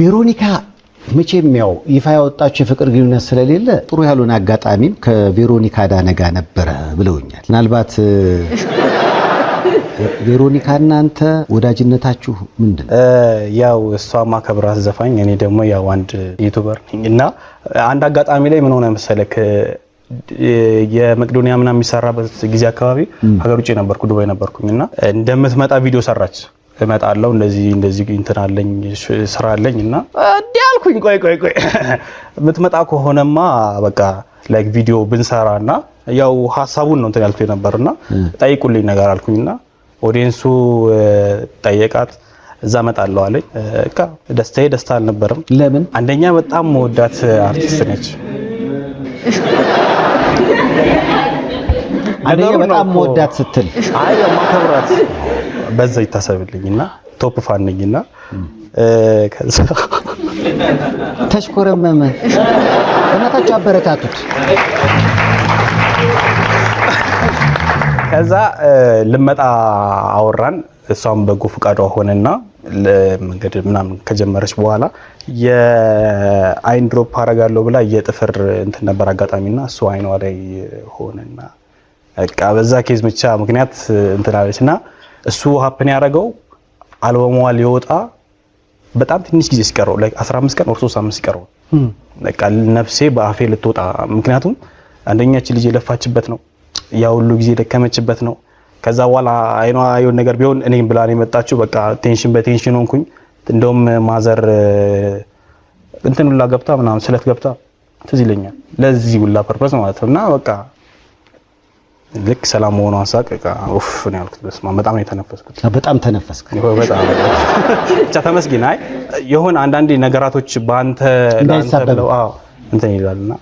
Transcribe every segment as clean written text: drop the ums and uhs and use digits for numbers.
ቬሮኒካ መቼም ያው ይፋ ያወጣችው የፍቅር ግንኙነት ስለሌለ ጥሩ ያሉን አጋጣሚም ከቬሮኒካ ዳነጋ ነበር ብለውኛል። ምናልባት ቬሮኒካ እናንተ ወዳጅነታችሁ ምንድነው? ያው እሷ ማከብራት ዘፋኝ እኔ ደግሞ ያው አንድ ዩቲዩበር ነኝና አንድ አጋጣሚ ላይ ምን ሆነ መሰለክ የመቄዶንያ ምናምን የሚሰራበት ጊዜ አካባቢ ሀገር ውጪ ነበርኩ ዱባይ ነበርኩኝና እንደምትመጣ ቪዲዮ ሰራች እመጣለሁ እንደዚህ እንትን አለኝ ስራ አለኝና እንዲያልኩኝ ቆይ የምትመጣ ከሆነማ በቃ ላይክ ቪዲዮ ብንሰራና ያው ሐሳቡን ነው እንትን ያልኩት ነበርና ጠይቁልኝ ነገር አልኩኝና ኦዲየንሱ ጠየቃት እዛ መጣለው አለኝ በቃ ደስታዬ ደስታ አልነበረም። ለምን? አንደኛ በጣም መወዳት አርቲስት ነች። አንደኛ በጣም መወዳት ስትል አይ ማከብራት በዛ ይታሰብልኝና ቶፕ ፋን ነኝና ከዛ ተሽኮረመመ እናታችሁ አበረታቱት። ከዛ ልመጣ አወራን እሷም በጎ ፍቃዷ ሆነና ለመንገድ ምናምን ከጀመረች በኋላ የአይን ድሮፕ አረጋለሁ ብላ የጥፍር እንትን ነበር አጋጣሚና እሱ አይኗ ላይ ሆነና በቃ በዛ ኬዝ ብቻ ምክንያት እንትን አለችና እሱ ሀፕን ያደረገው አልበሟ ሊወጣ በጣም ትንሽ ጊዜ ሲቀረው ላይክ 15 ቀን ወር 3 ሲቀረው በቃ ነፍሴ በአፌ ልትወጣ ምክንያቱም አንደኛች ልጅ የለፋችበት ነው ያው ሁሉ ጊዜ ደከመችበት ነው። ከዛ በኋላ አይኗ የሆነ ነገር ቢሆን እኔም ብላ ነው የመጣችው በቃ ቴንሽን በቴንሽን ሆንኩኝ። እንደውም ማዘር እንትን ሁላ ገብታ ምናምን ስለት ገብታ ትዝ ይለኛል ለዚህ ሁላ ፐርፐስ ማለት ነውና በቃ ልክ ሰላም ሆኖ አሳቀቃ ኡፍ ነው ያልኩት። በስማ በጣም ነው የተነፈስኩት። በጣም ተነፈስክ? በጣም ብቻ ተመስገን። አይ የሆነ አንዳንዴ ነገራቶች ባንተ ላንተ ብለው እንትን ይላልና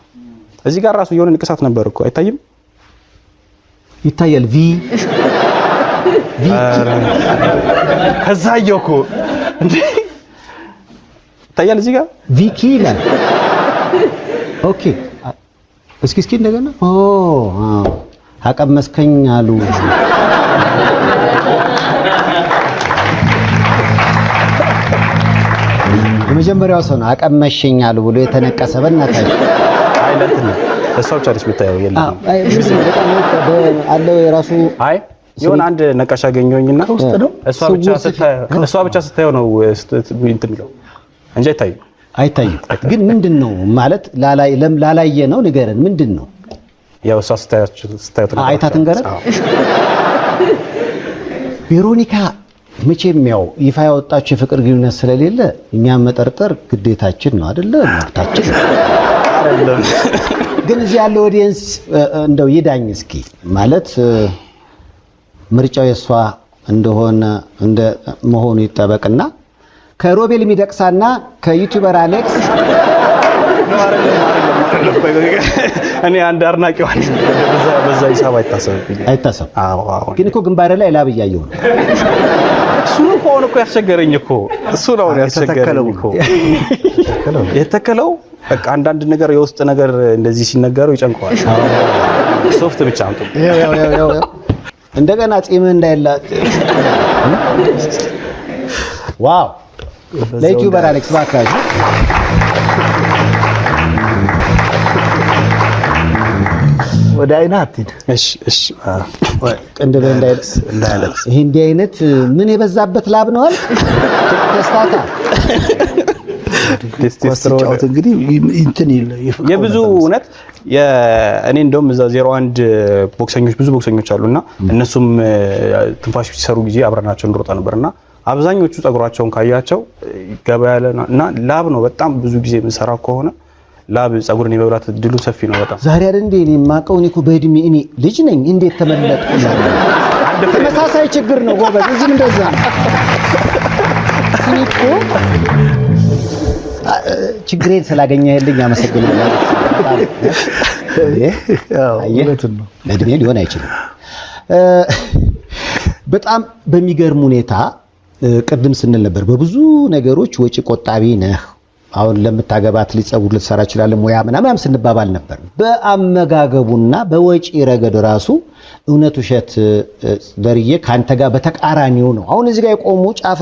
እዚህ ጋር ራሱ የሆነ ንቅሳት ነበር እኮ አይታይም? ይታያል። ቪ ከዛየው እኮ እንዴ ይታያል እዚህ ጋር ቪኪ ይላል። ኦኬ እስኪ እንደገና አቀመስከኝ አሉ። የመጀመሪያው ሰው ነው አቀመሽኝ አሉ ብሎ የተነቀሰ በእናታችሁ። አይለት ነው እሷ ብቻ ልጅ ብታየው የለም አለው የራሱ። አይ የሆነ አንድ ነቀሻ አገኘሁኝና እሷ ብቻ ስታየው ነው እንትን የሚለው እንጂ አይታይም። ግን ምንድነው ማለት ላላየ ነው ንገረን። ምንድነው? ያው እሷ ስታየው አይታት ንገረን። ቬሮኒካ መቼም ያው ይፋ ያወጣችው የፍቅር ግንኙነት ስለሌለ እኛም መጠርጠር ግዴታችን ነው አይደለ? መብታችን አይደለም። ግን እዚህ ያለው ኦዲየንስ እንደው ይዳኝ እስኪ ማለት ምርጫው የሷ እንደሆነ እንደ መሆኑ ይጠበቅና ከሮቤል ሚደቅሳና ከዩቲዩበር አሌክስ እኔ አንድ አርናቂው አንተ በዛ ሂሳብ አይታሰብም። አዎ ግን እኮ ግንባር ላይ ላብ እያየሁ ነው። እሱ እኮ ያስቸገረኝ እኮ እሱ ነው ያስቸገረኝ እኮ የተከለው በቃ አንዳንድ ነገር የውስጥ ነገር እንደዚህ ሲነገረው ይጨንቀዋል። ሶፍት ብቻ አምጡ። ያው እንደገና ጺም እንዳይላጥ። ዋው ለዩቲዩበር አሌክስ ባካሽ ወደ አይና አትሂድ። እሺ ቅንድብ እንዳይለብስ። ይሄ እንዲህ አይነት ምን የበዛበት ላብ ነው አልክ? ተስታታ ቴስቶስትሮን እንግዲህ እንትን የብዙ እውነት እኔ እንደውም እዛ 01 ቦክሰኞች ብዙ ቦክሰኞች አሉና እነሱም ትንፋሽ ሲሰሩ ጊዜ አብረናቸው እንሮጣ ነበርና አብዛኞቹ ጸጉራቸውን ካያቸው ገበያለና ላብ ነው በጣም ብዙ ጊዜ የምንሰራው ከሆነ ላብ ጸጉርን የመብላት እድሉ ሰፊ ነው በጣም። ዛሬ አይደል እንዴ እኔ ማቀው እኔ እኮ በእድሜ እኔ ልጅ ነኝ እንዴት ተመለጥኩ? ተመሳሳይ ችግር ነው ጎበዝ። እዚህም እንደዛ ነው። እኮ ችግሬን ስላገኘህልኝ አመሰግናለሁ። እድሜ ሊሆን አይችልም። በጣም በሚገርም ሁኔታ ቅድም ስንል ነበር በብዙ ነገሮች ወጪ ቆጣቢ ነህ። አሁን ለምታገባት ሊጸጉር ልትሰራ ይችላል ሙያ ምናምን ስንባባል ነበር። በአመጋገቡና በወጪ ረገድ ራሱ እውነት ውሸት ደርዬ ካንተ ጋር በተቃራኒው ነው። አሁን እዚህ ጋር የቆሙ ጫፍ